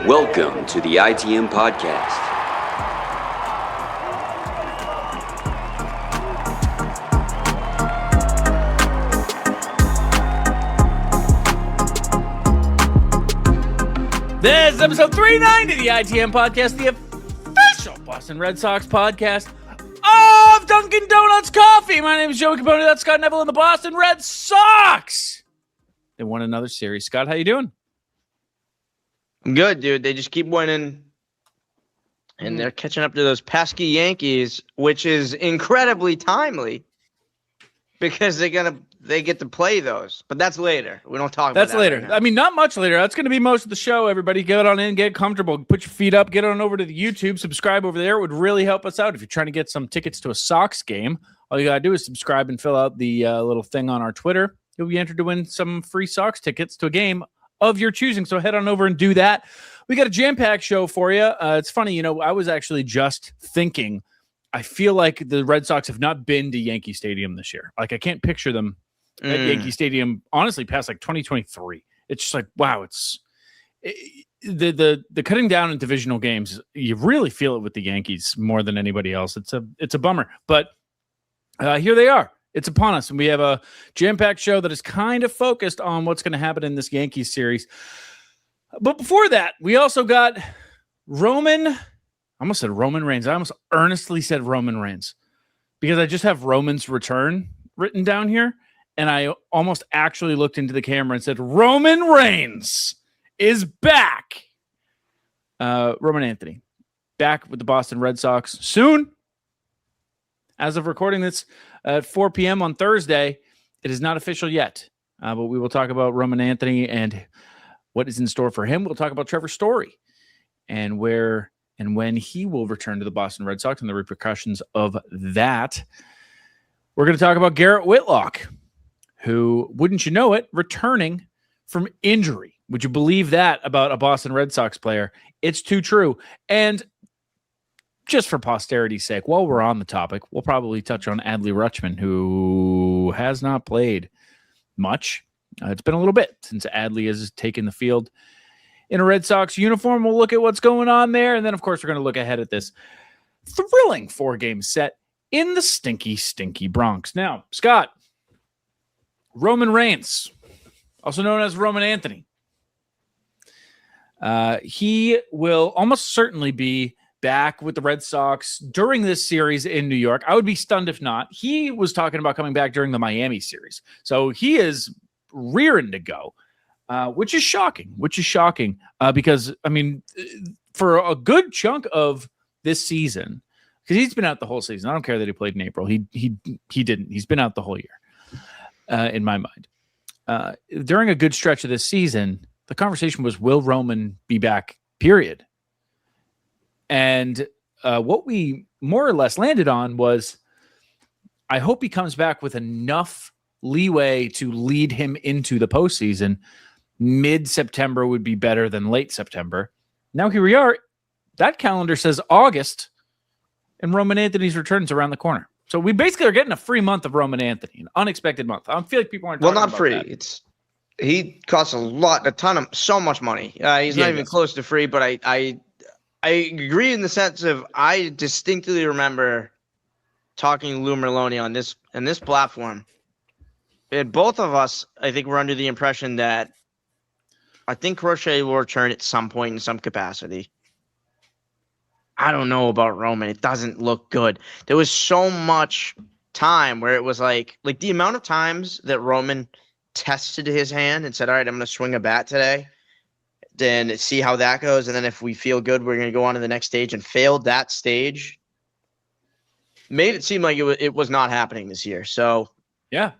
Welcome to the ITM Podcast. This is episode 390 of the ITM Podcast, the official Boston Red Sox podcast of Dunkin' Donuts Coffee. My name is Joey Copponi, that's Scott Neville, and the Boston Red Sox. They won another series. Scott, how you doing? I'm good, dude. They just keep winning, and they're catching up to those pesky Yankees, which is incredibly timely because they get to play those. But that's later. We don't talk about that. That's later. Right now. I mean, not much later. That's going to be most of the show. Everybody get on in, get comfortable, put your feet up, get on over to the YouTube, subscribe over there. It would really help us out. If you're trying to get some tickets to a Sox game, all you got to do is subscribe and fill out the little thing on our Twitter. You'll be entered to win some free Sox tickets to a game of your choosing. So head on over and do that. We got a jam-packed show for you. It's funny, I was actually just thinking, I feel like the Red Sox have not been to Yankee Stadium this year. Like, I can't picture them at Yankee Stadium, honestly, past like 2023. It's just like, wow, the cutting down in divisional games, you really feel it with the Yankees more than anybody else. It's a bummer, but here they are. It's upon us, and we have a jam-packed show that is kind of focused on what's going to happen in this Yankees series. But before that, we also got I almost said Roman Reigns. I almost earnestly said Roman Reigns because I just have Roman's return written down here, and I almost actually looked into the camera and said, Roman Reigns is back. Roman Anthony, back with the Boston Red Sox soon. As of recording this at 4 p.m. on Thursday, it is not official yet, but we will talk about Roman Anthony and what is in store for him. We'll talk about Trevor Story and where and when he will return to the Boston Red Sox and the repercussions of that. We're going to talk about Garrett Whitlock, who, wouldn't you know it, returning from injury. Would you believe that about a Boston Red Sox player? It's too true. And just for posterity's sake, while we're on the topic, we'll probably touch on Adley Rutschman, who has not played much. It's been a little bit since Adley has taken the field in a Red Sox uniform. We'll look at what's going on there. And then, of course, we're going to look ahead at this thrilling 4-game set in the stinky, stinky Bronx. Now, Scott, Roman Reigns, also known as Roman Anthony, he will almost certainly be back with the Red Sox during this series in New York. I would be stunned if not. He was talking about coming back during the Miami series. So he is rearing to go, which is shocking, because, I mean, for a good chunk of this season, because he's been out the whole season. I don't care that he played in April. He didn't. He's been out the whole year, in my mind. During a good stretch of this season, the conversation was, will Roman be back, period? And what we more or less landed on was, I hope he comes back with enough leeway to lead him into the postseason. Mid-September would be better than late September. Now here we are. That calendar says August, and Roman Anthony's return is around the corner. So we basically are getting a free month of Roman Anthony, an unexpected month. I feel like people aren't talking about free. That. He costs so much money. He's not even close to free, but I agree in the sense of, I distinctly remember talking to Lou Merloni on this platform. And both of us, I think, were under the impression that I think Crochet will return at some point in some capacity. I don't know about Roman. It doesn't look good. There was so much time where it was like the amount of times that Roman tested his hand and said, all right, I'm going to swing a bat today, then see how that goes. And then if we feel good, we're going to go on to the next stage, and failed that stage. Made it seem like it was not happening this year. So Yeah.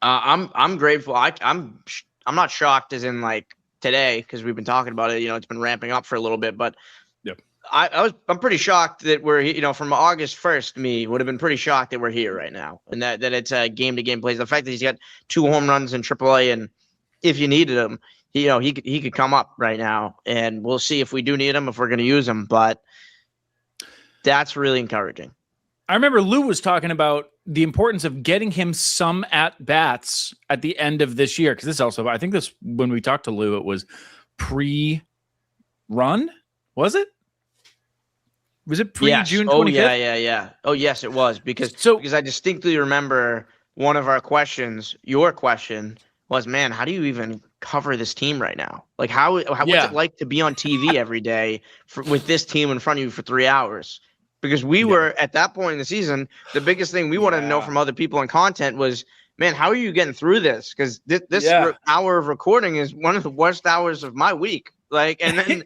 I'm grateful. I'm not shocked as in like today, because we've been talking about it. It's been ramping up for a little bit, but Yep. I'm pretty shocked that we're, from August 1st, me would have been pretty shocked that we're here right now, and that it's a game-to-game plays. The fact that he's got 2 home runs in AAA, and if you needed him, he could come up right now, and we'll see if we do need him, if we're going to use him. But that's really encouraging. I remember Lou was talking about the importance of getting him some at-bats at the end of this year. Because this also, I think this, when we talked to Lou, it was pre run. Was it? Was it pre-June 25th? Oh, yeah. Oh, yes, it was. Because I distinctly remember one of our questions, your question, was, man, how do you even cover this team right now? Like, what's it like to be on TV every day with this team in front of you for 3 hours? Because we were, at that point in the season, the biggest thing we wanted to know from other people in content was, man, how are you getting through this? Because this hour of recording is one of the worst hours of my week. Like, and then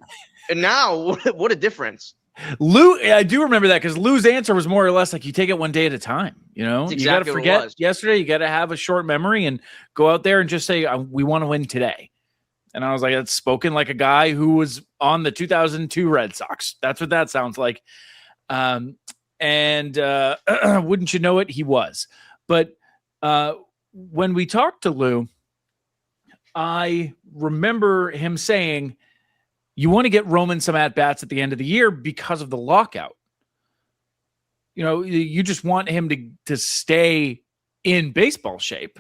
and now, what a difference. Lou, I do remember that because Lou's answer was more or less like, you take it one day at a time. You know, That's you got to exactly forget yesterday. You got to have a short memory and go out there and just say, we want to win today. And I was like, that's spoken like a guy who was on the 2002 Red Sox. That's what that sounds like. And wouldn't you know it, he was. But when we talked to Lou, I remember him saying, you want to get Roman some at-bats at the end of the year because of the lockout. You know, you just want him to stay in baseball shape.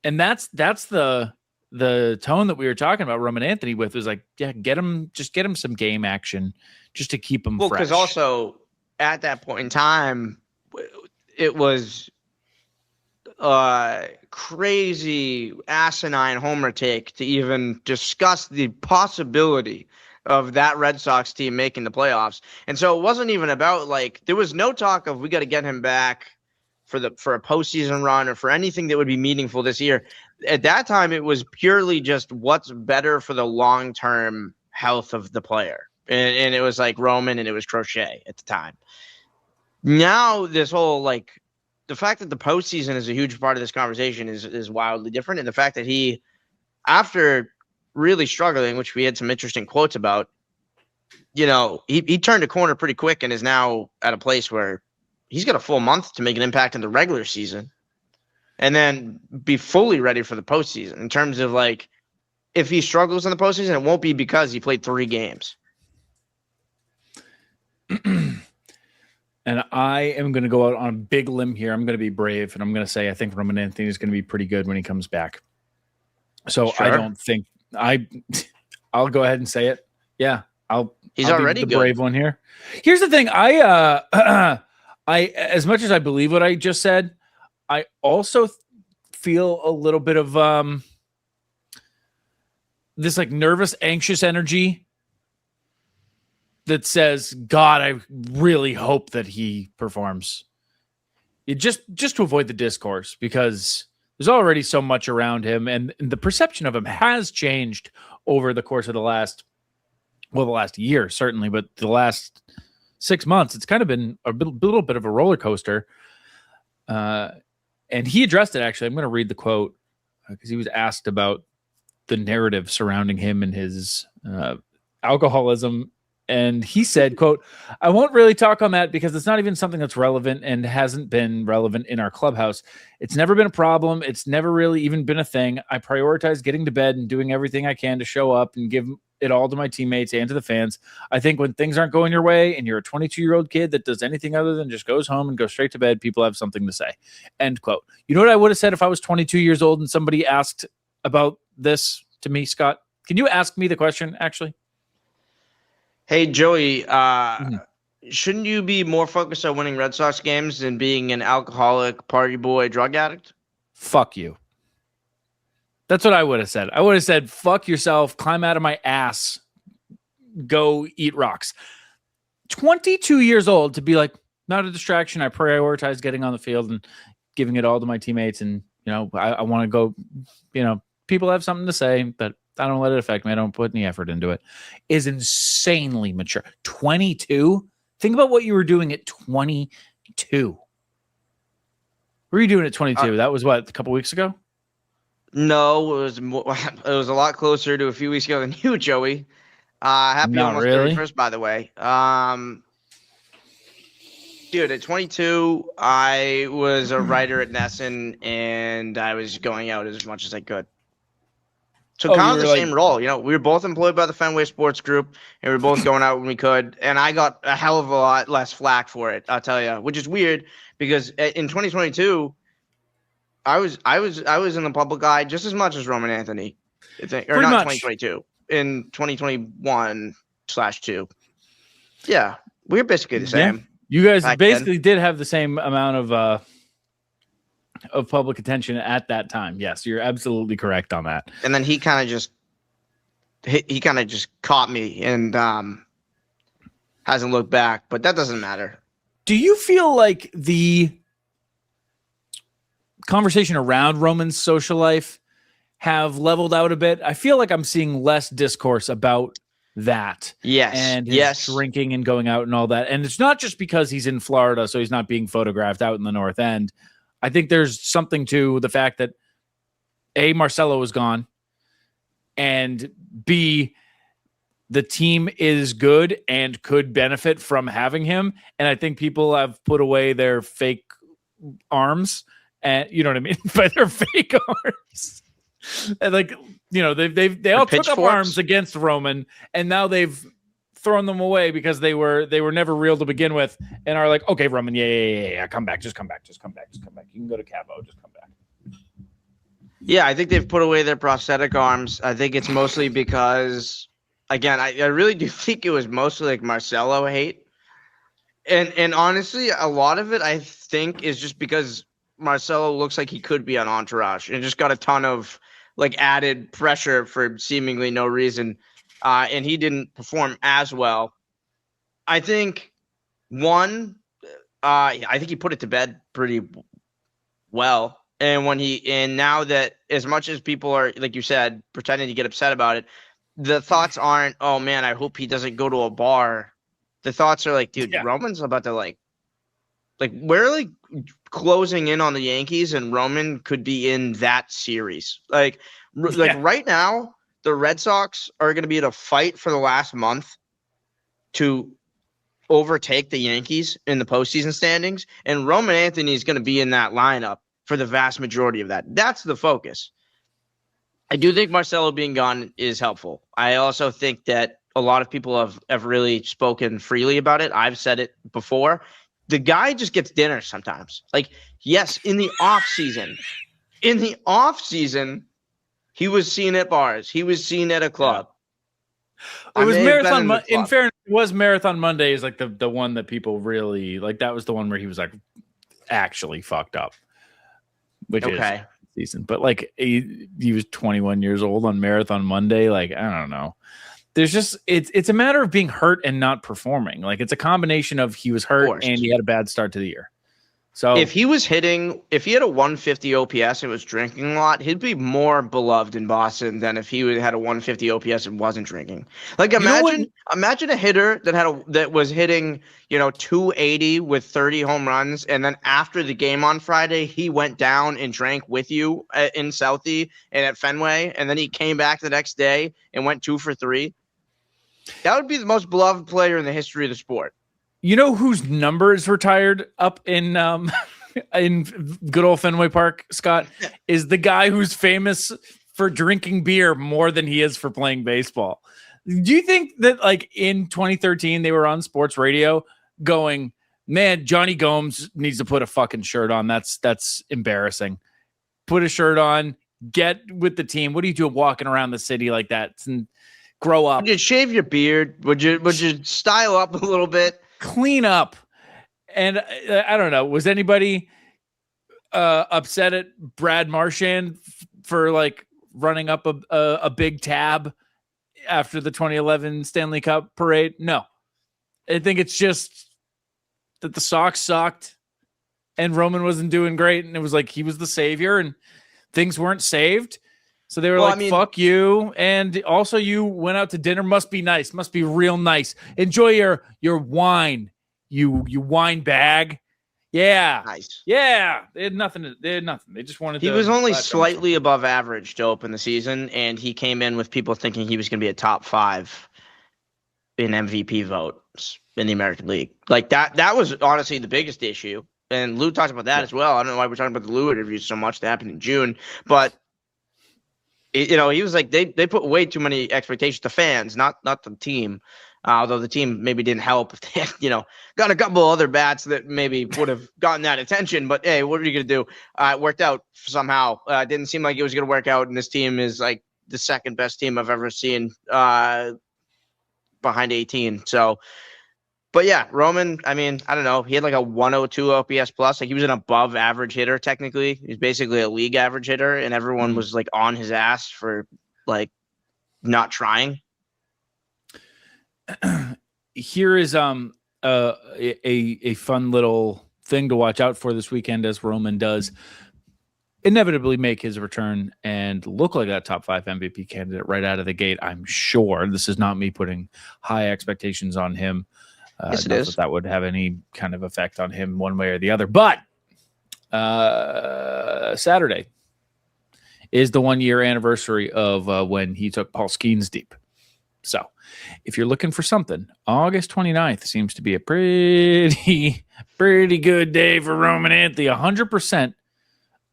And that's the tone that we were talking about Roman Anthony with, was like, yeah, get him some game action just to keep him fresh. Because also at that point in time, it was crazy asinine homer take to even discuss the possibility of that Red Sox team making the playoffs. And so it wasn't even about, like, there was no talk of we got to get him back for a postseason run or for anything that would be meaningful this year. At that time, it was purely just what's better for the long-term health of the player. And it was like Roman and it was Crochet at the time. Now this whole, like, the fact that the postseason is a huge part of this conversation is wildly different. And the fact that he, after really struggling, which we had some interesting quotes about, you know, he turned a corner pretty quick and is now at a place where he's got a full month to make an impact in the regular season and then be fully ready for the postseason. In terms of, like, if he struggles in the postseason, it won't be because he played 3 games. And I am going to go out on a big limb here. I'm going to be brave, and I'm going to say I think Roman Anthony is going to be pretty good when he comes back. So sure. I don't think I'll go ahead and say it. Yeah, He's I'll already be the good. brave one here. Here's the thing. I as much as I believe what I just said, I also feel a little bit of this, like, nervous, anxious energy that says, God, I really hope that he performs. Just to avoid the discourse, because there's already so much around him, and the perception of him has changed over the course of the last year, certainly, but the last 6 months, it's kind of been a little bit of a roller coaster. And he addressed it, actually. I'm going to read the quote because he was asked about the narrative surrounding him and his alcoholism. And he said, quote, I won't really talk on that because it's not even something that's relevant and hasn't been relevant in our clubhouse. It's never been a problem. It's never really even been a thing. I prioritize getting to bed and doing everything I can to show up and give it all to my teammates and to the fans. I think when things aren't going your way and you're a 22-year-old kid that does anything other than just goes home and goes straight to bed, people have something to say. End quote. You know what I would have said if I was 22 years old and somebody asked about this to me, Scott? Can you ask me the question, actually? Hey, Joey, shouldn't you be more focused on winning Red Sox games than being an alcoholic, party boy, drug addict? Fuck you. That's what I would have said. I would have said, fuck yourself, climb out of my ass, go eat rocks. 22 years old to be like, not a distraction. I prioritize getting on the field and giving it all to my teammates. And, you know, I want to go, you know, people have something to say, but I don't let it affect me. I don't put any effort into it. Is insanely mature. 22? Think about what you were doing at 22. What were you doing at 22? That was what, a couple weeks ago? No, it was a lot closer to a few weeks ago than you, Joey. Happy Not almost really. 31st, by the way. Dude, at 22, I was a writer at Nesson, and I was going out as much as I could. So kind of the same role. You know, we were both employed by the Fenway Sports Group, and we were both going out when we could. And I got a hell of a lot less flack for it, I'll tell you, which is weird because in 2022, I was in the public eye just as much as Roman Anthony. Or not 2022. In 2021, 2. Yeah, we're basically the same. Yeah. You guys back basically did have the same amount of public attention at that time. Yes, you're absolutely correct on that. And then he kind of just caught me and hasn't looked back, but that doesn't matter. Do you feel like the conversation around Roman's social life have leveled out a bit? I feel like I'm seeing less discourse about that. Yes. And his drinking and going out and all that. And it's not just because he's in Florida, so he's not being photographed out in the North End. I think there's something to the fact that A, Marcelo is gone, and B, the team is good and could benefit from having him. And I think people have put away their fake arms, and you know what I mean by their fake arms. And like, you know, they all took up arms against Roman, and now they've thrown them away because they were never real to begin with, and are like, okay, Roman, yeah, come back, just come back. You can go to Cabo, just come back. Yeah, I think they've put away their prosthetic arms. I think it's mostly because, again, I really do think it was mostly like Marcelo hate, and honestly, a lot of it I think is just because Marcelo looks like he could be on Entourage and just got a ton of like added pressure for seemingly no reason. And he didn't perform as well. I think I think he put it to bed pretty well. And now that as much as people are, like you said, pretending to get upset about it, the thoughts aren't, oh man, I hope he doesn't go to a bar. The thoughts are like, dude, yeah. Roman's about to like we're like closing in on the Yankees, and Roman could be in that series. Like right now, the Red Sox are going to be in a fight for the last month to overtake the Yankees in the postseason standings, and Roman Anthony is going to be in that lineup for the vast majority of that. That's the focus. I do think Marcelo being gone is helpful. I also think that a lot of people have really spoken freely about it. I've said it before. The guy just gets dinner sometimes. Like, yes, in the off season, he was seen at bars. He was seen at a club. It was Marathon. In fairness, it was Marathon Monday is like the one that people really like. That was the one where he was like actually fucked up, which is decent. But like he was 21 years old on Marathon Monday. Like, I don't know. There's just it's a matter of being hurt and not performing. Like it's a combination of he was hurt and he had a bad start to the year. So if he had a 150 OPS and was drinking a lot, he'd be more beloved in Boston than if he had a 150 OPS and wasn't drinking. Like imagine a hitter that was hitting, 280 with 30 home runs, and then after the game on Friday, he went down and drank with you in Southie and at Fenway, and then he came back the next day and went 2 for 3. That would be the most beloved player in the history of the sport. You know whose number is retired up in good old Fenway Park, Scott, is the guy who's famous for drinking beer more than he is for playing baseball. Do you think that like in 2013 they were on sports radio going, man, Johnny Gomes needs to put a fucking shirt on. That's embarrassing. Put a shirt on, get with the team. What are you doing walking around the city like that? And grow up. Would you shave your beard? Would you style up a little bit? Clean up. And I don't know, was anybody upset at Brad Marchand for like running up a big tab after the 2011 Stanley Cup parade? No. I think it's just that the Sox sucked and Roman wasn't doing great, and it was like he was the savior and things weren't saved. So they were fuck you. And also you went out to dinner. Must be nice. Must be real nice. Enjoy your wine, you wine bag. Yeah. Nice. Yeah. They had nothing. They just wanted He was only slightly above average to open the season, and he came in with people thinking he was going to be a top 5 in MVP votes in the American League. Like that was honestly the biggest issue. And Lou talked about that as well. I don't know why we're talking about the Lou interviews so much. That happened in June, but he was like they put way too many expectations to fans, not the team. Although the team maybe didn't help if they had, got a couple other bats that maybe would have gotten that attention. But hey, what are you gonna do? It worked out somehow. It didn't seem like it was gonna work out, and this team is like the second best team I've ever seen. behind 18. So, but yeah, Roman, I mean, I don't know. He had like a 102 OPS plus. Like he was an above average hitter technically. He's basically a league average hitter, and everyone was like on his ass for like not trying. Here is a fun little thing to watch out for this weekend as Roman does inevitably make his return and look like that top 5 MVP candidate right out of the gate. I'm sure this is not me putting high expectations on him. Yes, it is. That would have any kind of effect on him one way or the other. But Saturday is the 1-year anniversary of when he took Paul Skeens deep. So if you're looking for something, August 29th seems to be a pretty good day for Roman Anthony. 100%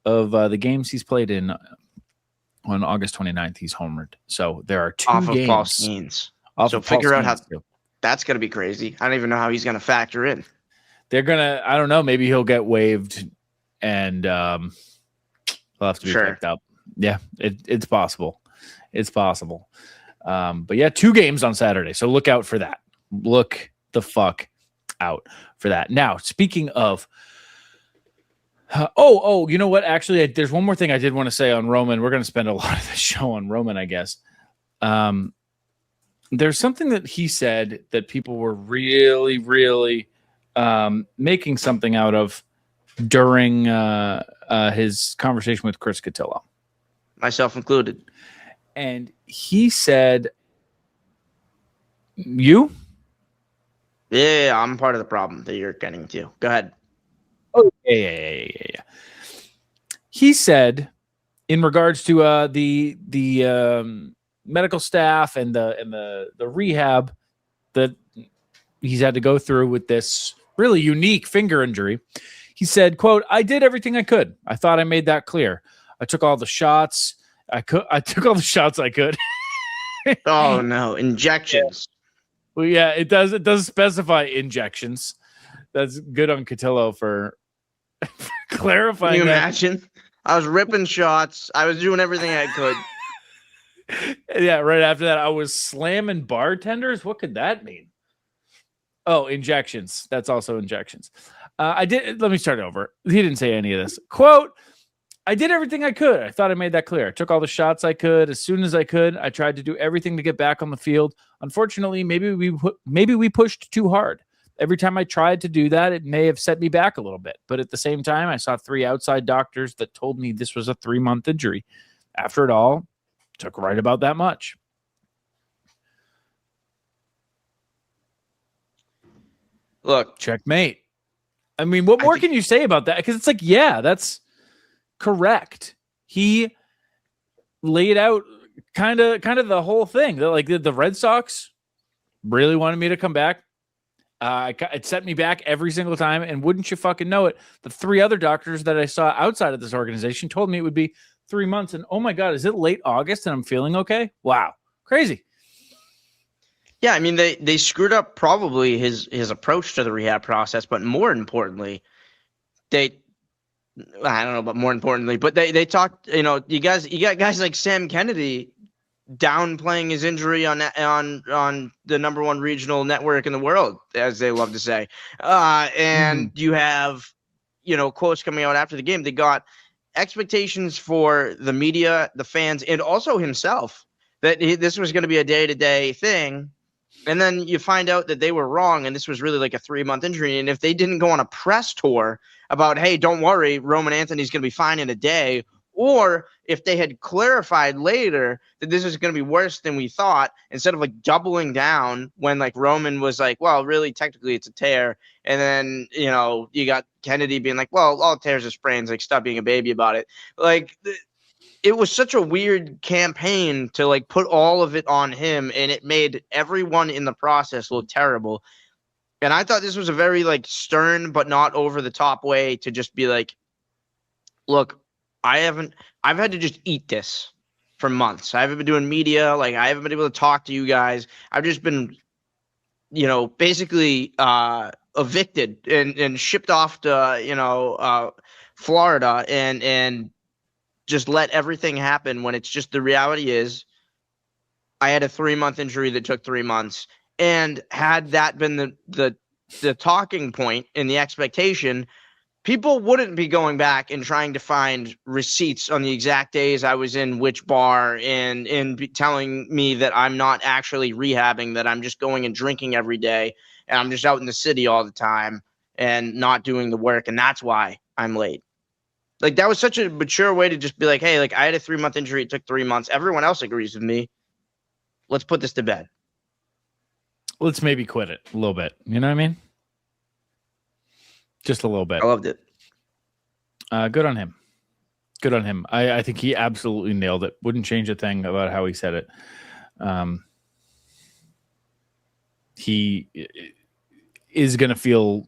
of the games he's played in on August 29th, he's homered. So there are 2 off games. Of Paul Skeens. So figure out how that's going to be crazy. I don't even know how he's going to factor in. They're going to, I don't know, maybe he'll get waived and he'll have to be picked up. Yeah, it's possible. It's possible. But yeah, 2 games on Saturday. So look out for that. Look the fuck out for that. Now, speaking of, you know what? Actually, there's one more thing I did want to say on Roman. We're going to spend a lot of the show on Roman, I guess. There's something that he said that people were really, really making something out of during his conversation with Chris Cotillo. Myself included. And he said, you? Yeah, I'm part of the problem that you're getting to. Go ahead. Oh, yeah. He said, in regards to the medical staff and the rehab that he's had to go through with this really unique finger injury, he said, quote, "I did everything I could. I thought I made that clear. I took all the shots I took all the shots I could." Oh no, injections. Well, yeah, it does specify injections. That's good on Cotillo for clarifying. Can you imagine? I was ripping shots. I was doing everything I could. Yeah, right after that, I was slamming bartenders. What could that mean? Oh, injections. That's also injections. Let me start over. He didn't say any of this. Quote, "I did everything I could. I thought I made that clear. I took all the shots I could as soon as I could. I tried to do everything to get back on the field. Unfortunately, maybe we pushed too hard. Every time I tried to do that, it may have set me back a little bit. But at the same time, I saw 3 outside doctors that told me this was a 3-month injury. After it all, took right about that much." Look, checkmate. I mean, what more can you say about that? Because it's like, yeah, that's correct. He laid out kind of the whole thing. Like the Red Sox really wanted me to come back. It set me back every single time. And wouldn't you fucking know it, the 3 other doctors that I saw outside of this organization told me it would be 3 months. And oh my God, is it late August and I'm feeling okay? Wow. Crazy. Yeah, I mean, they screwed up probably his approach to the rehab process, but more importantly, I don't know about more importantly, but they talked, you got guys like Sam Kennedy downplaying his injury on the number 1 regional network in the world, as they love to say. And you have, quotes coming out after the game. They got expectations for the media, the fans, and also himself that this was going to be a day-to-day thing. And then you find out that they were wrong, and this was really like a 3-month injury. And if they didn't go on a press tour about, hey, don't worry, Roman Anthony's going to be fine in a day, or if they had clarified later that this is going to be worse than we thought, instead of like doubling down when like Roman was like, well, really, technically it's a tear. And then, you got Kennedy being like, well, all tears are sprains, like stop being a baby about it. Like, it was such a weird campaign to like put all of it on him, and it made everyone in the process look terrible. And I thought this was a very like stern but not over the top way to just be like, look, I've had to just eat this for months. I haven't been doing media. Like I haven't been able to talk to you guys. I've just been, basically evicted and shipped off to, Florida and just let everything happen when it's just the reality is I had a 3-month injury that took 3 months. And had that been the talking point and the expectation, people wouldn't be going back and trying to find receipts on the exact days I was in which bar and telling me that I'm not actually rehabbing, that I'm just going and drinking every day and I'm just out in the city all the time and not doing the work. And that's why I'm late. Like, that was such a mature way to just be like, hey, like, I had a 3-month injury. It took 3 months. Everyone else agrees with me. Let's put this to bed. Let's maybe quit it a little bit. You know what I mean? Just a little bit. I loved it. Good on him. Good on him. I think he absolutely nailed it. Wouldn't change a thing about how he said it. He is going to feel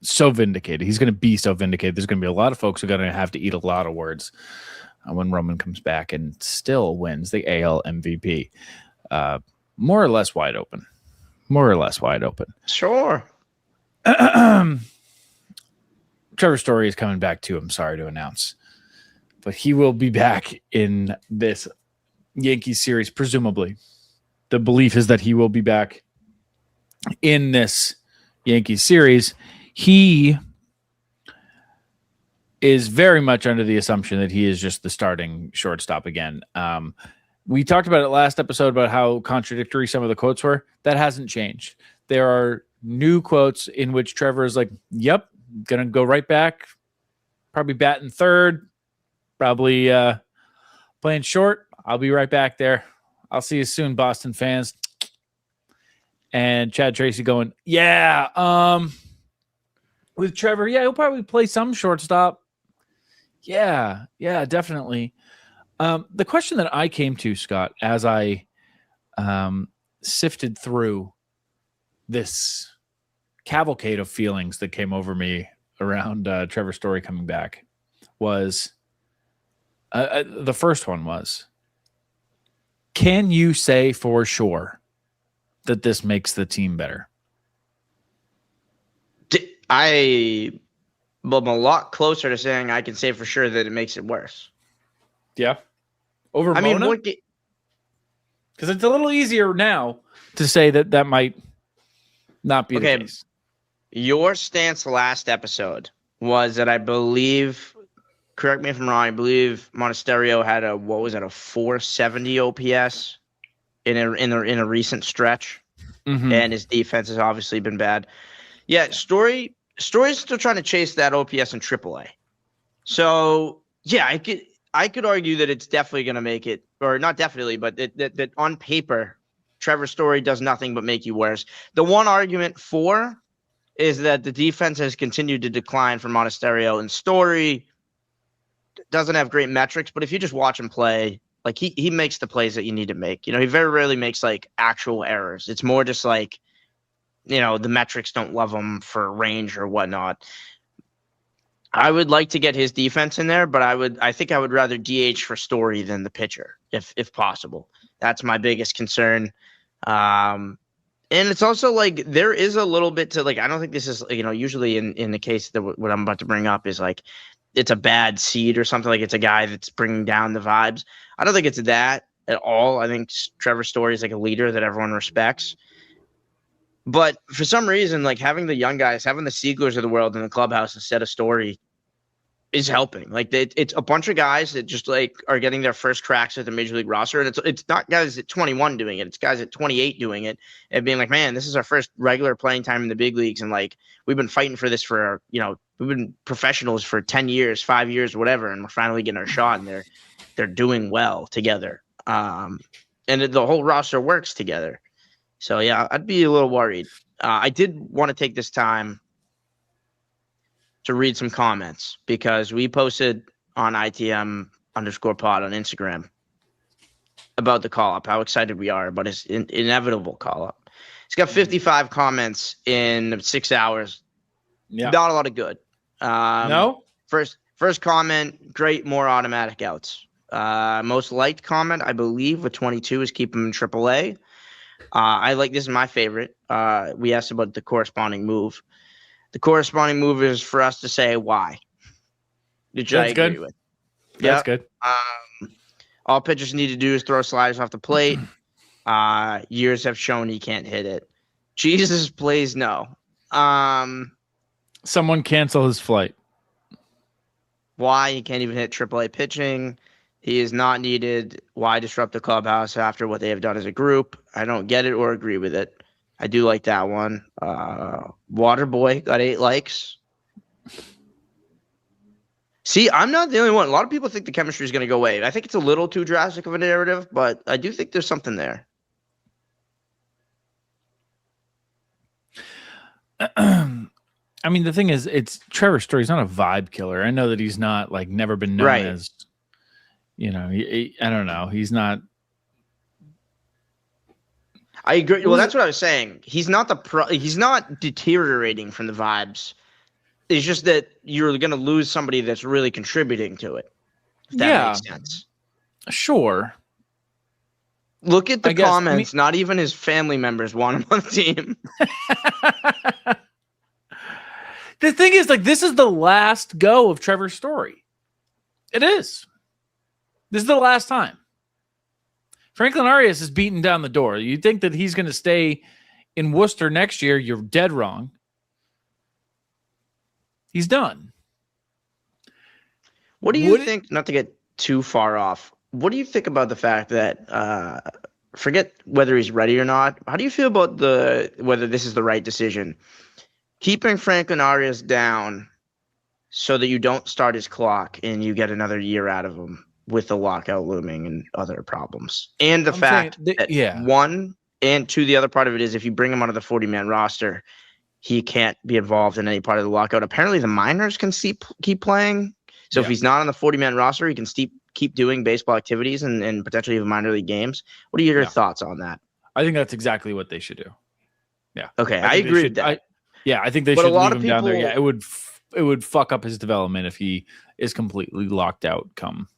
so vindicated. He's going to be so vindicated. There's going to be a lot of folks who are going to have to eat a lot of words when Roman comes back and still wins the AL MVP. More or less wide open. More or less wide open. Sure. Trevor Story is coming back too. I'm sorry to announce, but he will be back in this Yankees series, presumably. The belief is that he will be back in this Yankees series. He is very much under the assumption that he is just the starting shortstop again. We talked about it last episode about how contradictory some of the quotes were. That hasn't changed. There are new quotes in which Trevor is like, yep, going to go right back, probably batting third, probably playing short. I'll be right back there. I'll see you soon, Boston fans. And Chad Tracy going, yeah, with Trevor, yeah, he'll probably play some shortstop. Yeah, definitely. The question that I came to, Scott, as I sifted through this cavalcade of feelings that came over me around Trevor Story coming back was the first one was, can you say for sure that this makes the team better? I'm a lot closer to saying I can say for sure that it makes it worse. Yeah. Over Mona? Because it's a little easier now to say that might not be the case. Your stance last episode was that I believe, correct me if I'm wrong, I believe Monasterio had a 470 OPS in a recent stretch, and his defense has obviously been bad. Yeah, Story's still trying to chase that OPS in AAA. So yeah, I could argue that it's definitely going to make it, or not definitely, but that on paper, Trevor Story does nothing but make you worse. The one argument for is that the defense has continued to decline for Monasterio, and Story doesn't have great metrics, but if you just watch him play, like he makes the plays that you need to make. You know, he very rarely makes like actual errors. It's more just like, you know, the metrics don't love him for range or whatnot. I would like to get his defense in there, but I think I would rather DH for Story than the pitcher, if possible. That's my biggest concern. And it's also like there is a little bit to like, I don't think this is, you know, usually in the case that what I'm about to bring up is like it's a bad seed or something, like it's a guy that's bringing down the vibes. I don't think it's that at all. I think Trevor Story is like a leader that everyone respects. But for some reason, like having the young guys, having the Sieglers of the world in the clubhouse instead of Story is helping. Like it's a bunch of guys that just like are getting their first cracks at the major league roster. And it's not guys at 21 doing it. It's guys at 28 doing it and being like, man, this is our first regular playing time in the big leagues. And like, we've been fighting for this for, you know, we've been professionals for 10 years, 5 years, whatever. And we're finally getting our shot and they're doing well together. And the whole roster works together. So yeah, I'd be a little worried. I did want to take this time to read some comments because we posted on ITM_pod on Instagram about the call up, how excited we are about his inevitable call up. He's got 55 comments in 6 hours. Yeah. Not a lot of good. No. First comment, great, more automatic outs. Most liked comment, I believe, with 22 is keep him in AAA. I like, this is my favorite. We asked about the corresponding move. The corresponding move is for us to say why, which I agree with. That's good. All pitchers need to do is throw sliders off the plate. Years have shown he can't hit it. Jesus, please no. Someone cancel his flight. Why? He can't even hit AAA pitching. He is not needed. Why disrupt the clubhouse after what they have done as a group? I don't get it or agree with it. I do like that one. Waterboy got 8 likes. See, I'm not the only one. A lot of people think the chemistry is going to go away. I think it's a little too drastic of a narrative, but I do think there's something there. I mean, the thing is, it's Trevor Story. He's not a vibe killer. I know that he's not like never been known as, I don't know. He's not. I agree. Well, that's what I was saying. He's not he's not deteriorating from the vibes. It's just that you're going to lose somebody that's really contributing to it. If that makes sense. Sure. Look at the comments. Not even his family members want him on the team. The thing is, like, this is the last go of Trevor's Story. It is. This is the last time. Franklin Arias is beating down the door. You think that he's going to stay in Worcester next year? You're dead wrong. He's done. What do you think, not to get too far off, what do you think about the fact that, forget whether he's ready or not, how do you feel about whether this is the right decision? Keeping Franklin Arias down so that you don't start his clock and you get another year out of him with the lockout looming and other problems. And the fact that one, and two, the other part of it is if you bring him onto the 40-man roster, he can't be involved in any part of the lockout. Apparently the minors can keep playing. So if he's not on the 40-man roster, he can keep doing baseball activities and potentially even minor league games. What are your thoughts on that? I think that's exactly what they should do. Yeah. Okay, I agree with that. I think they should leave him down there. Yeah, it would fuck up his development if he is completely locked out come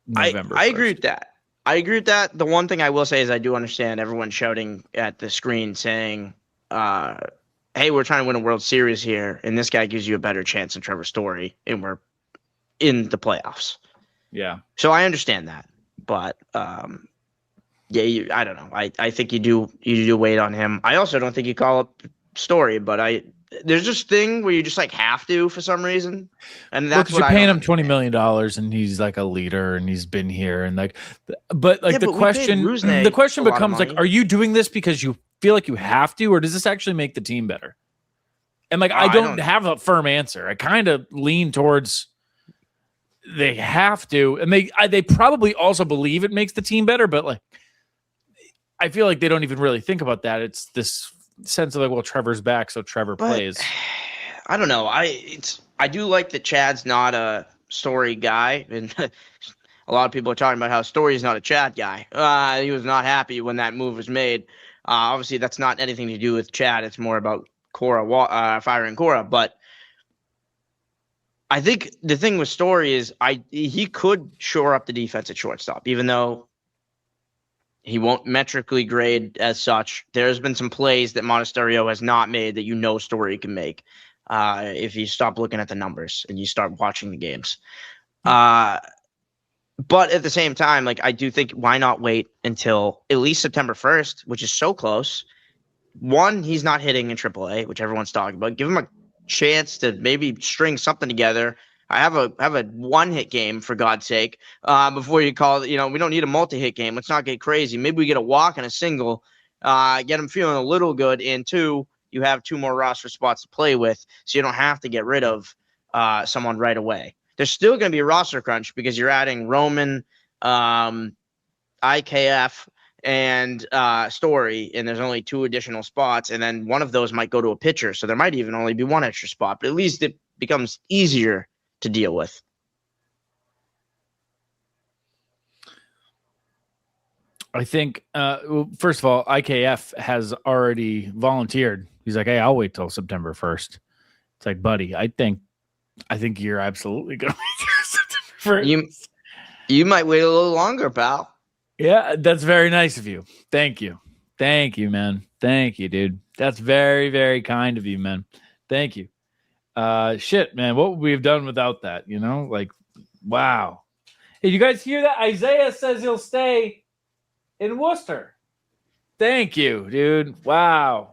November. I agree with that. The one thing I will say is I do understand everyone shouting at the screen saying, hey, we're trying to win a World Series here, and this guy gives you a better chance than Trevor Story, and we're in the playoffs. Yeah. So I understand that. But I don't know. I think you do wait on him. I also don't think you call up Story, but there's this thing where you just like have to for some reason, and that's what you're paying him $20 million, and he's like a leader, and he's been here, and like, but the question becomes like, are you doing this because you feel like you have to, or does this actually make the team better? And like, I don't have a firm answer. I kind of lean towards they have to, and they probably also believe it makes the team better, but like, I feel like they don't even really think about that. It's this sense of like, well, Trevor's back, so Trevor plays. I don't know. I do like that Chad's not a Story guy, and a lot of people are talking about how Story's not a Chad guy. He was not happy when that move was made. Obviously, that's not anything to do with Chad. It's more about Cora firing Cora. But I think the thing with Story is he could shore up the defense at shortstop, even though he won't metrically grade as such. There's been some plays that Monasterio has not made that Story can make if you stop looking at the numbers and you start watching the games. But at the same time, like, I do think, why not wait until at least September 1st, which is so close. One, he's not hitting in AAA, which everyone's talking about. Give him a chance to maybe string something together. I have a one-hit game, for God's sake, before you call it. We don't need a multi-hit game. Let's not get crazy. Maybe we get a walk and a single, get him feeling a little good. And two, you have 2 more roster spots to play with, so you don't have to get rid of someone right away. There's still going to be a roster crunch because you're adding Roman, IKF, and Story, and there's only 2 additional spots, and then one of those might go to a pitcher, so there might even only be 1 extra spot, but at least it becomes easier to deal with. I think, first of all, IKF has already volunteered. He's like, hey, I'll wait till September 1st. It's like, buddy, I think you're absolutely going to wait till September 1st. You might wait a little longer, pal. Yeah, that's very nice of you. Thank you. Thank you, man. Thank you, dude. That's very, very kind of you, man. Thank you. Shit, man, what would we have done without that? Like, wow. Hey, you guys hear that? Isaiah says he'll stay. in Worcester. Thank you, dude. Wow.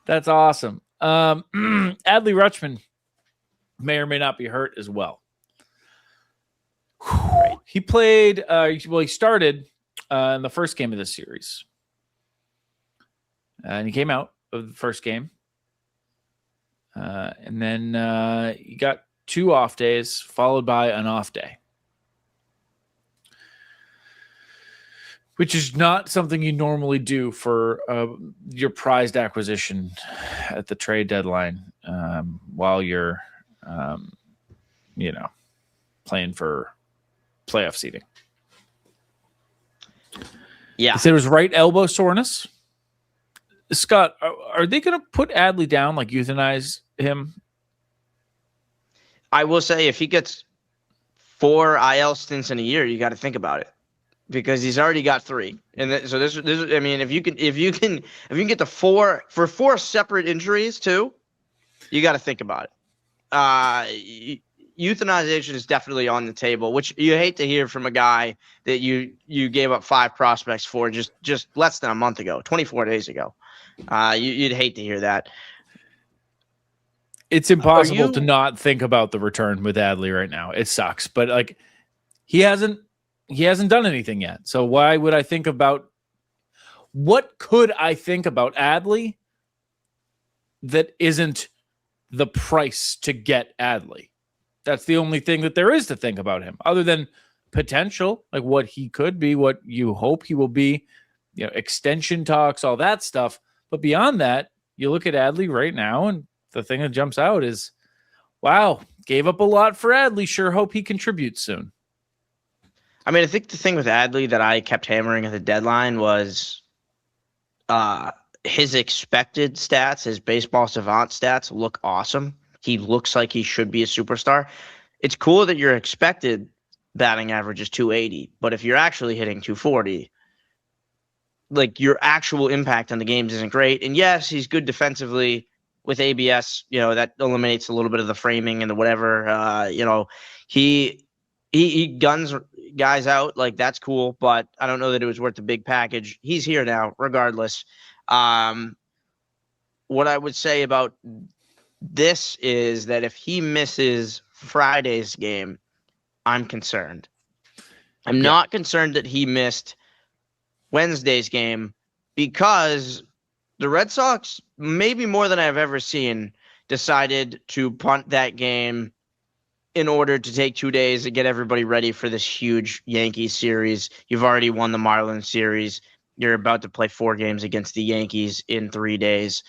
That's awesome. Adley Rutschman may or may not be hurt as well. Right. He played, he started in the first game of this series. And he came out of the first game. And then he got 2 off days, followed by an off day. Which is not something you normally do for your prized acquisition at the trade deadline while you're, playing for playoff seeding. Yeah. He said it was right elbow soreness. Scott, are they going to put Adley down, like euthanize him? I will say if he gets 4 IL stints in a year, you got to think about it. Because he's already got 3, and so this. I mean, if you can get to 4 for 4 separate injuries too, you got to think about it. Euthanization is definitely on the table, which you hate to hear from a guy that you gave up 5 prospects for just less than a month ago, 24 days ago. You'd hate to hear that. It's impossible to not think about the return with Adley right now. It sucks, but like he hasn't done anything yet. So why would I think about what could I think about Adley that isn't the price to get Adley? That's the only thing that there is to think about him, other than potential, like what he could be, what you hope he will be, extension talks, all that stuff. But beyond that, you look at Adley right now, and the thing that jumps out is, wow, gave up a lot for Adley. Sure hope he contributes soon. I mean, I think the thing with Adley that I kept hammering at the deadline was his expected stats, his baseball savant stats look awesome. He looks like he should be a superstar. It's cool that your expected batting average is 280, but if you're actually hitting 240, like your actual impact on the games isn't great. And yes, he's good defensively with ABS. That eliminates a little bit of the framing and the whatever. He guns guys out, like that's cool, but I don't know that it was worth the big package. He's here now, regardless. What I would say about this is that if he misses Friday's game, I'm concerned. I'm not concerned that he missed Wednesday's game, because the Red Sox, maybe more than I've ever seen, decided to punt that game in order to take 2 days to get everybody ready for this huge Yankees series. You've already won the Marlins series. You're about to play 4 games against the Yankees in 3 days.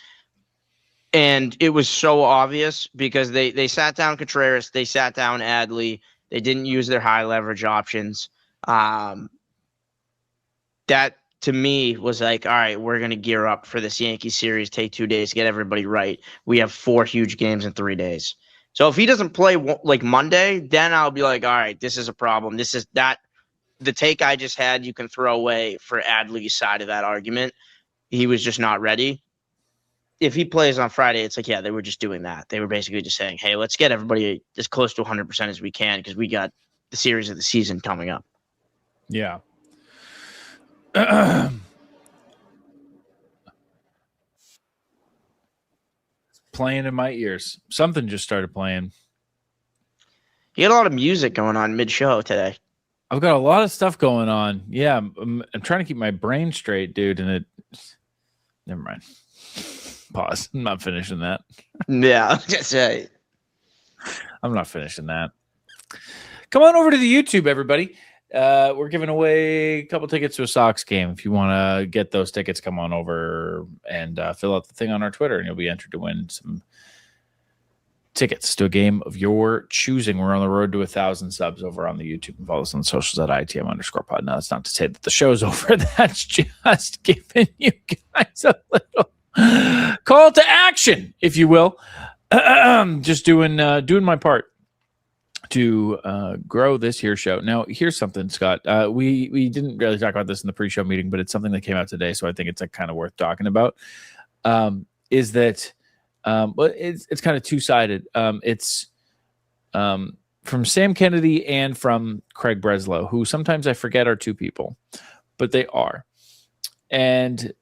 And it was so obvious because they sat down Contreras, they sat down Adley, they didn't use their high leverage options. That to me was like, all right, we're going to gear up for this Yankee series, take 2 days, get everybody right. We have 4 huge games in 3 days. So if he doesn't play like Monday, then I'll be like, all right, this is a problem. This is that the take I just had, you can throw away for Adley's side of that argument. He was just not ready. If he plays on Friday, it's like, yeah, they were just doing that. They were basically just saying, hey, let's get everybody as close to 100% as we can because we got the series of the season coming up. Yeah. Playing in my ears. Something just started playing. You got a lot of music going on mid-show today. I've got a lot of stuff going on. Yeah, I'm trying to keep my brain straight, dude, and it... Never mind. Pause. I'm not finishing that. Yeah, just say. I'm not finishing that. Come on over to the YouTube, everybody. We're giving away a couple tickets to a Sox game. If you want to get those tickets, come on over and fill out the thing on our Twitter, and you'll be entered to win some tickets to a game of your choosing. We're on the road to 1,000 subs over on the YouTube, and follow us on the socials at ITM_pod. Now, that's not to say that the show's over. That's just giving you guys a little call to action, if you will. Just doing my part to grow this here show. Now, here's something, Scott. We didn't really talk about this in the pre-show meeting, but it's something that came out today, so I think it's kind of worth talking about. Is that well, it's kind of two-sided. It's Sam Kennedy and from Craig Breslow, who sometimes I forget are two people, but they are. And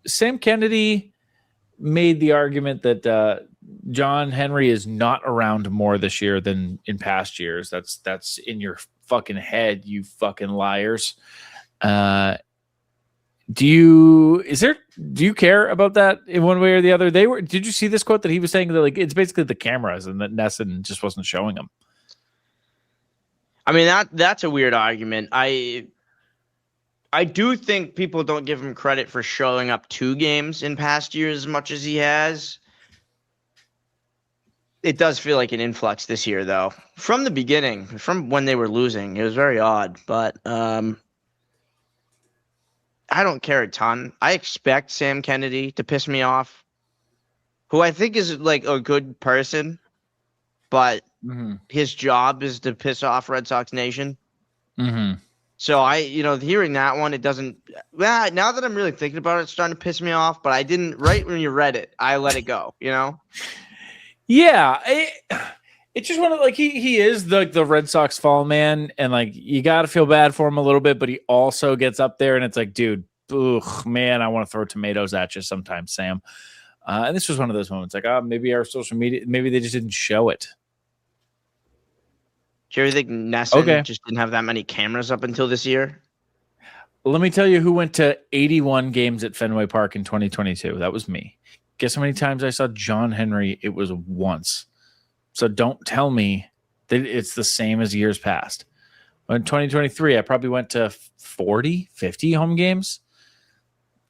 Sam Kennedy made the argument that John Henry is not around more this year than in past years. That's in your fucking head, you fucking liars. Do you care about that in one way or the other? Did you see this quote that he was saying that like it's basically the cameras and that Nesson just wasn't showing them? I mean, that's a weird argument. I do think people don't give him credit for showing up 2 games in past years as much as he has. It does feel like an influx this year, though. From the beginning, from when they were losing, it was very odd. But I don't care a ton. I expect Sam Kennedy to piss me off, who I think is like a good person, but his job is to piss off Red Sox Nation. Mm-hmm. So hearing that one, it doesn't. Well, now that I'm really thinking about it, it's starting to piss me off. But I didn't. Right when you read it, I let it go. Yeah, it's just one of like he is the Red Sox fall man, and like you got to feel bad for him a little bit, but he also gets up there and it's like, dude, ugh, man, I want to throw tomatoes at you sometimes, Sam. And this was one of those moments, like, maybe our social media, maybe they just didn't show it. Do you ever think Nesson just didn't have that many cameras up until this year? Let me tell you who went to 81 games at Fenway Park in 2022. That was me. Guess how many times I saw John Henry? It was once. So don't tell me that it's the same as years past. In 2023, I probably went to 40, 50 home games.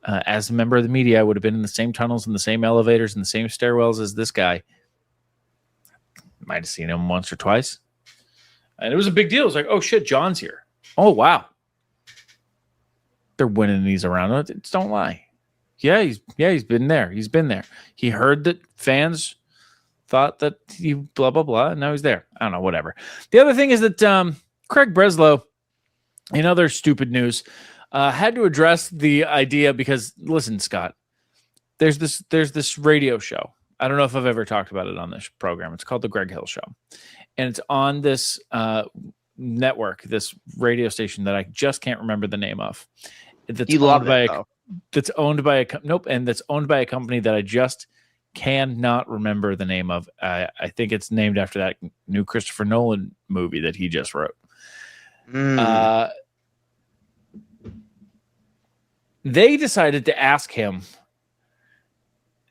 As a member of the media, I would have been in the same tunnels and the same elevators and the same stairwells as this guy. Might have seen him once or twice. And it was a big deal. It was like, oh, shit, John's here. Oh, wow. They're winning these around. Don't lie. Yeah, he's been there. He's been there. He heard that fans thought that he blah, blah, blah, and now he's there. I don't know, whatever. The other thing is that Craig Breslow, in other stupid news, had to address the idea because, listen, Scott, there's this radio show. I don't know if I've ever talked about it on this program. It's called The Greg Hill Show. And it's on this network, this radio station that I just can't remember the name of. That's owned by a company that I just cannot remember the name of. I think it's named after that new Christopher Nolan movie that he just wrote. They decided to ask him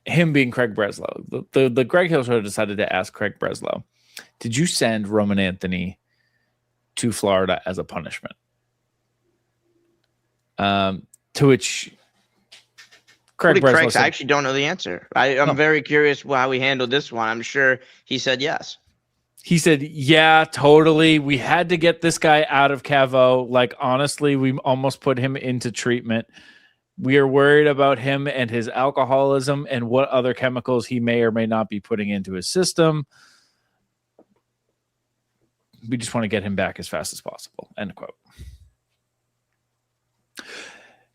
being Craig Breslow. The Greg Hill Show decided to ask Craig Breslow, did you send Roman Anthony to Florida as a punishment? To which Craig Breslow said, I actually don't know the answer. I'm very curious how he handled this one. I'm sure he said yes. He said, yeah, totally. We had to get this guy out of Cavo. Like, honestly, we almost put him into treatment. We are worried about him and his alcoholism and what other chemicals he may or may not be putting into his system. We just want to get him back as fast as possible. End quote.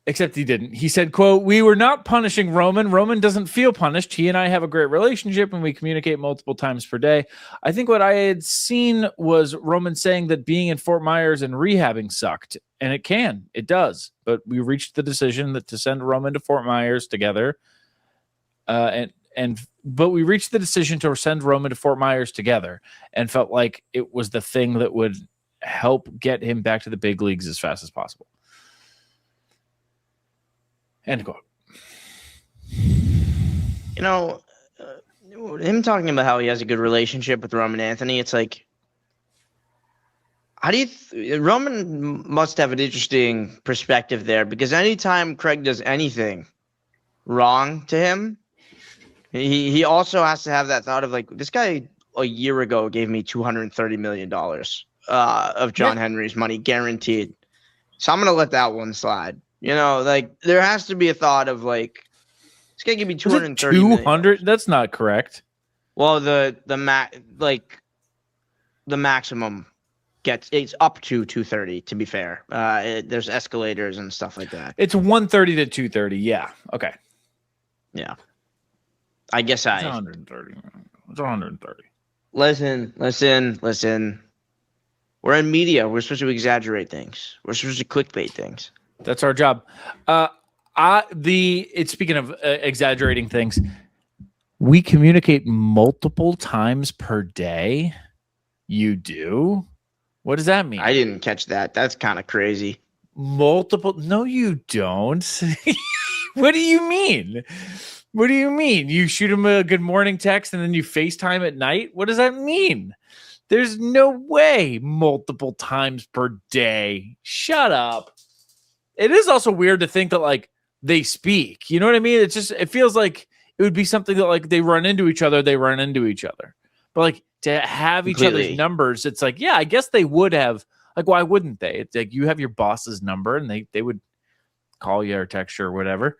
Except he didn't. He said, quote, we were not punishing Roman. Roman doesn't feel punished. He and I have a great relationship and we communicate multiple times per day. I think what I had seen was Roman saying that being in Fort Myers and rehabbing sucked. And it does. But we reached the decision to send Roman to Fort Myers together. But we reached the decision to send Roman to Fort Myers together and felt like it was the thing that would help get him back to the big leagues as fast as possible. End quote. Him talking about how he has a good relationship with Roman Anthony, it's like, Roman must have an interesting perspective there, because anytime Craig does anything wrong to him, he also has to have that thought of like, this guy a year ago gave me $230 million of John Henry's money guaranteed. So I'm going to let that one slide. There has to be a thought of like, this guy give me $230 million. 200? That's not correct. Well, the maximum it's up to 230, to be fair. There's escalators and stuff like that. It's 130 to 230. Yeah. Okay. Yeah. I guess it's 130. It's 130. Listen. We're in media. We're supposed to exaggerate things. We're supposed to clickbait things. That's our job. Speaking of exaggerating things, we communicate multiple times per day. You do? What does that mean? I didn't catch that. That's kind of crazy. Multiple? No, you don't. What do you mean? What do you mean? You shoot him a good morning text and then you FaceTime at night? What does that mean? There's no way multiple times per day. Shut up. It is also weird to think that like they speak. You know what I mean? It feels like it would be something that like they run into each other. But like to have each other's numbers, it's like, yeah, I guess they would have. Like, why wouldn't they? It's like you have your boss's number and they would call you or text you or whatever.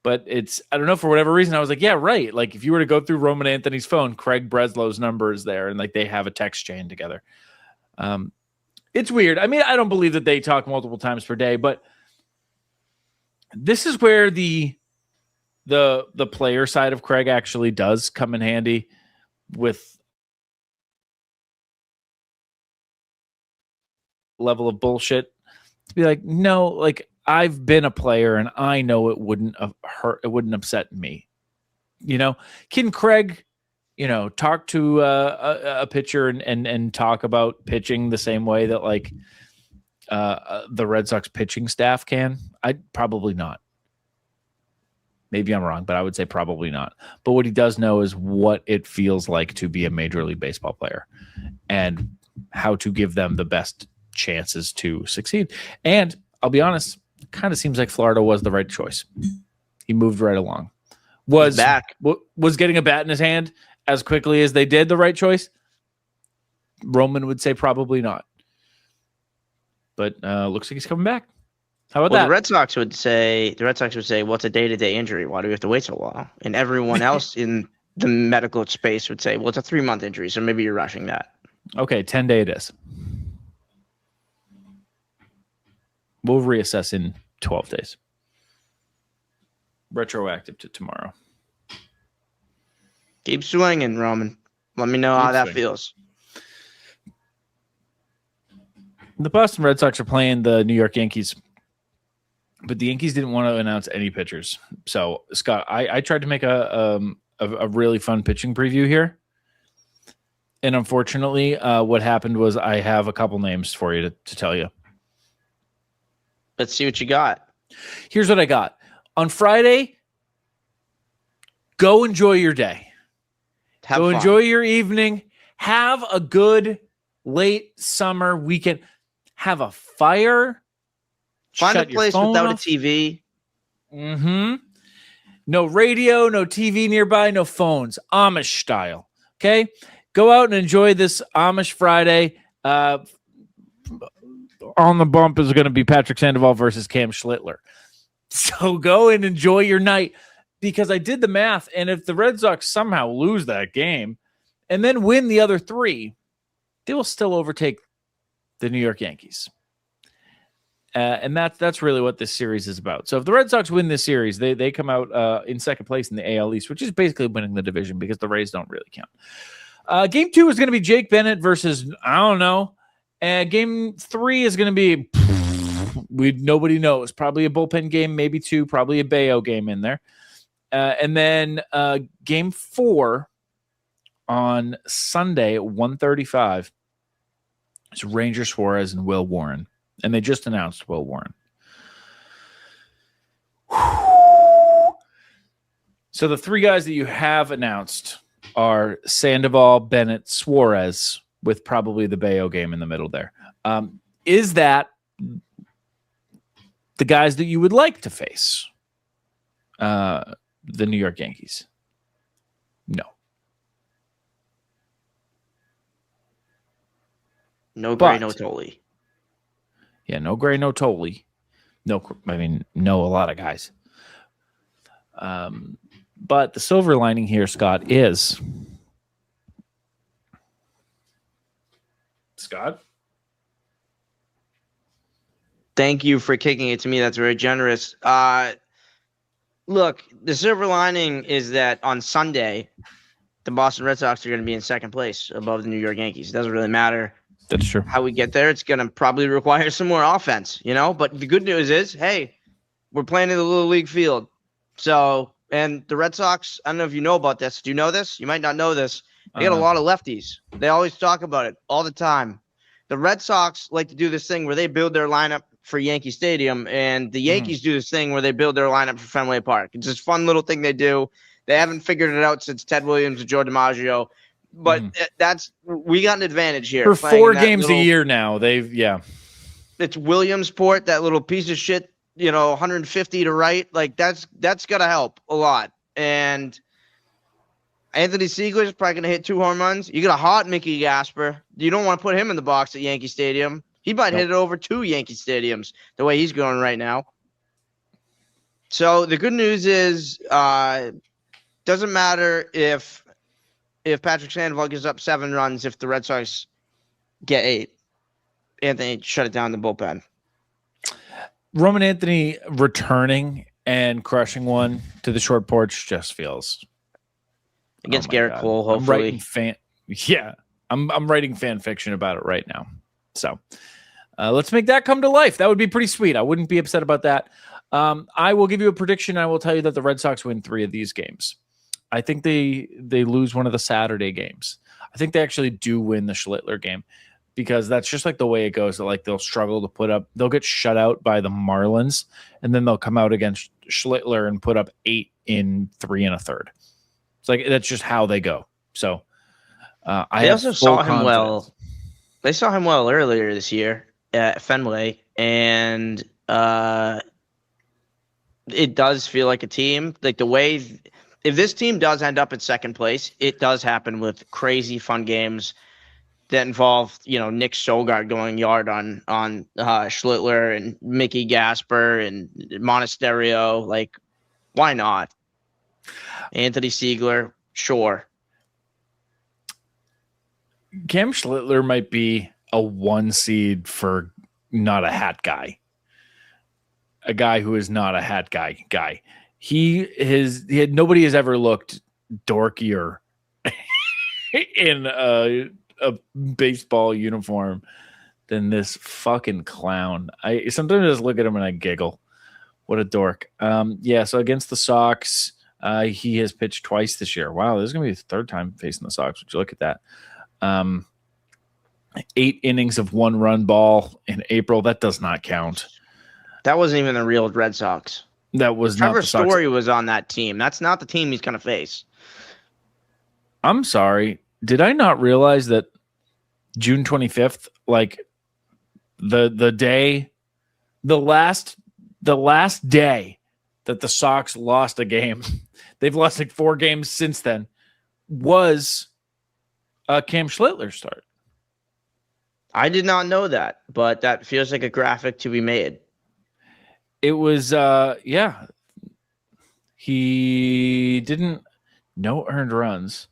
But I don't know, for whatever reason, I was like, yeah, right. Like if you were to go through Roman Anthony's phone, Craig Breslow's number is there and like they have a text chain together. It's weird. I mean, I don't believe that they talk multiple times per day, but this is where the player side of Craig actually does come in handy with level of bullshit to be like, no, like I've been a player and I know it wouldn't hurt. It wouldn't upset me. You know, can Craig, talk to a pitcher and talk about pitching the same way that like the Red Sox pitching staff can? I'd probably not. Maybe I'm wrong, but I would say probably not. But what he does know is what it feels like to be a Major League Baseball player and how to give them the best chances to succeed. And I'll be honest, it kind of seems like Florida was the right choice. He moved right along. Was getting a bat in his hand as quickly as they did the right choice? Roman would say probably not. But looks like he's coming back. How about that? The Red Sox would say, what's a day-to-day injury? Why do we have to wait so long? And everyone else in the medical space would say, well, it's a 3-month injury, so maybe you're rushing that. Okay, 10-day it is. We'll reassess in 12 days. Retroactive to tomorrow. Keep swinging, Roman. Let me know how that feels. The Boston Red Sox are playing the New York Yankees, but the Yankees didn't want to announce any pitchers. So, Scott, I tried to make a really fun pitching preview here. And unfortunately, what happened was I have a couple names for you to tell you. Let's see what you got. Here's what I got. On Friday, go enjoy your day. Go enjoy your evening. Have a good late summer weekend. Have a fire. Find a place without a TV. Mm-hmm. No radio, no TV nearby, no phones. Amish style. Okay? Go out and enjoy this Amish Friday. On the bump is going to be Patrick Sandoval versus Cam Schlittler. So go and enjoy your night, because I did the math, and if the Red Sox somehow lose that game and then win the other 3, they will still overtake the New York Yankees. And that's really what this series is about. So if the Red Sox win this series, they come out in second place in the AL East, which is basically winning the division because the Rays don't really count. Game 2 is going to be Jake Bennett versus, I don't know. Game 3 is going to be, nobody knows. Probably a bullpen game, maybe 2, probably a Bayo game in there. And then Game 4 on Sunday at 1:35 is Ranger Suarez and Will Warren. And they just announced Will Warren. So the 3 guys that you have announced are Sandoval, Bennett, Suarez, with probably the Bayo game in the middle there. Is that the guys that you would like to face the New York Yankees? No. No Gray, no Tolley. Yeah, no Gray, no Tolley. No, a lot of guys. But the silver lining here, Scott, is... Scott? Thank you for kicking it to me. That's very generous. Look, the silver lining is that on Sunday, the Boston Red Sox are going to be in second place above the New York Yankees. It doesn't really matter That's true. how we get there. It's going to probably require some more offense, But the good news is, hey, we're playing in the Little League field. So, and the Red Sox, I don't know if you know about this. Do you know this? You might not know this. They got a lot of lefties. They always talk about it all the time. The Red Sox like to do this thing where they build their lineup for Yankee Stadium, and the Yankees do this thing where they build their lineup for Fenway Park. It's just a fun little thing they do. They haven't figured it out since Ted Williams and Joe DiMaggio, but we got an advantage here. For 4 games a year now, it's Williamsport, that little piece of shit, 150 to right. Like that's gonna help a lot. And Anthony Siegler is probably gonna hit 2 home runs. You got a hot Mickey Gasper. You don't want to put him in the box at Yankee Stadium. He might hit it over 2 Yankee stadiums the way he's going right now. So the good news is, doesn't matter if Patrick Sandoval gives up 7 runs if the Red Sox get 8. Anthony shut it down in the bullpen. Roman Anthony returning and crushing one to the short porch just feels against Garrett Cole. Hopefully, I'm writing fan fiction about it right now. So let's make that come to life. That would be pretty sweet. I wouldn't be upset about that. I will give you a prediction. I will tell you that the Red Sox win 3 of these games. I think they lose one of the Saturday games. I think they actually do win the Schlittler game because that's just like the way it goes. That like they'll struggle to put up. They'll get shut out by the Marlins, and then they'll come out against Schlittler and put up 8 in 3 1/3. It's like that's just how they go. So I also saw him well. They saw him well earlier this year at Fenway, and it does feel like a team. Like the way, if this team does end up at second place, it does happen with crazy fun games that involve, Nick Sogard going yard on Schlittler and Mickey Gasper and Monasterio. Like, why not? Anthony Siegler, sure. Cam Schlittler might be a 1 seed for not a hat guy. A guy who is not a hat guy. Nobody has ever looked dorkier in a baseball uniform than this fucking clown. I sometimes just look at him and I giggle. What a dork. So against the Sox, he has pitched twice this year. Wow, this is gonna be his 3rd time facing the Sox. Would you look at that? 8 innings of 1-run ball in April. That does not count. That wasn't even the real Red Sox. That was Trevor not the Sox. Story was on that team. That's not the team he's going to face. I'm sorry. Did I not realize that June 25th, like the last day that the Sox lost a game, they've lost like 4 games since then, was Cam Schlittler start. I did not know that, but that feels like a graphic to be made. It was, he didn't, no earned runs.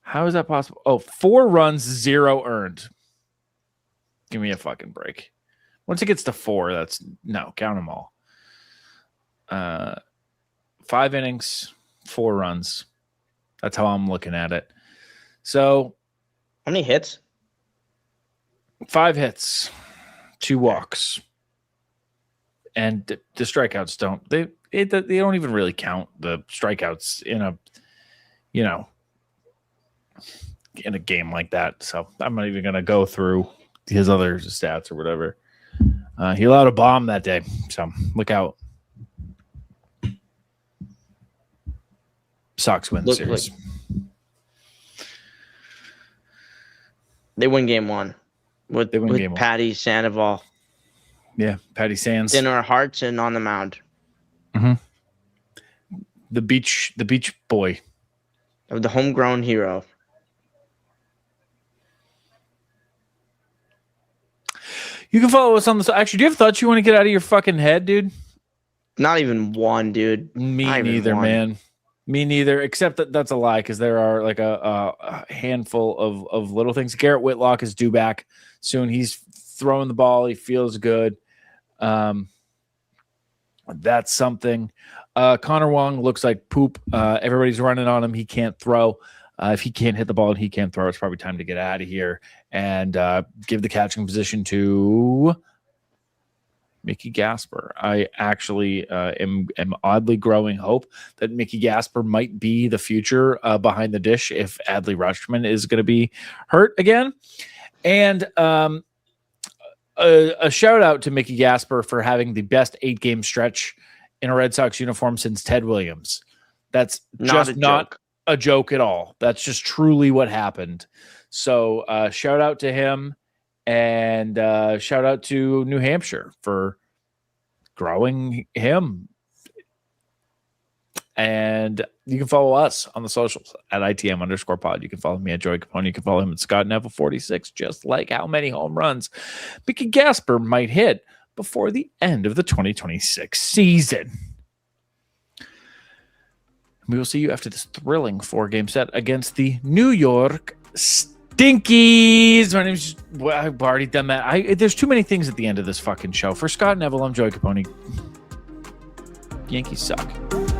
How is that possible? Oh, 4 runs, 0 earned. Give me a fucking break. Once it gets to 4, count them all. 5 innings, 4 runs. That's how I'm looking at it. So, how many hits? 5 hits, 2 walks. And the strikeouts don't they don't even really count the strikeouts in a game like that. So I'm not even gonna go through his other stats or whatever. He allowed a bomb that day, so look out. Sox win the series. They win game 1 with Patty Sandoval. Yeah, Patty Sands in our hearts and on the mound. Mm-hmm. The beach boy, of the homegrown hero. You can follow us on the. Actually, do you have thoughts you want to get out of your fucking head, dude? Not even one, dude. Me neither, man. Me neither. Except that's a lie because there are like a handful of little things. Garrett Whitlock is due back soon. He's throwing the ball. He feels good. That's something. Connor Wong looks like poop. Everybody's running on him. He can't throw. If he can't hit the ball and he can't throw, it's probably time to get out of here and give the catching position to Mickey Gasper. I actually am oddly growing hope that Mickey Gasper might be the future behind the dish if Adley Rutschman is going to be hurt again. And a shout out to Mickey Gasper for having the best 8-game stretch in a Red Sox uniform since Ted Williams. That's not a joke at all. That's just truly what happened. So shout out to him. And shout out to New Hampshire for growing him. And you can follow us on the socials at ITM_pod. You can follow me at Joey Copponi. You can follow him at Scott Neville 46. Just like how many home runs Mickey Gasper might hit before the end of the 2026 season. We will see you after this thrilling 4-game set against the New York Stinkies. My name's I've already done that. There's too many things at the end of this fucking show. For Scott Neville, I'm Joey Copponi. Yankees suck.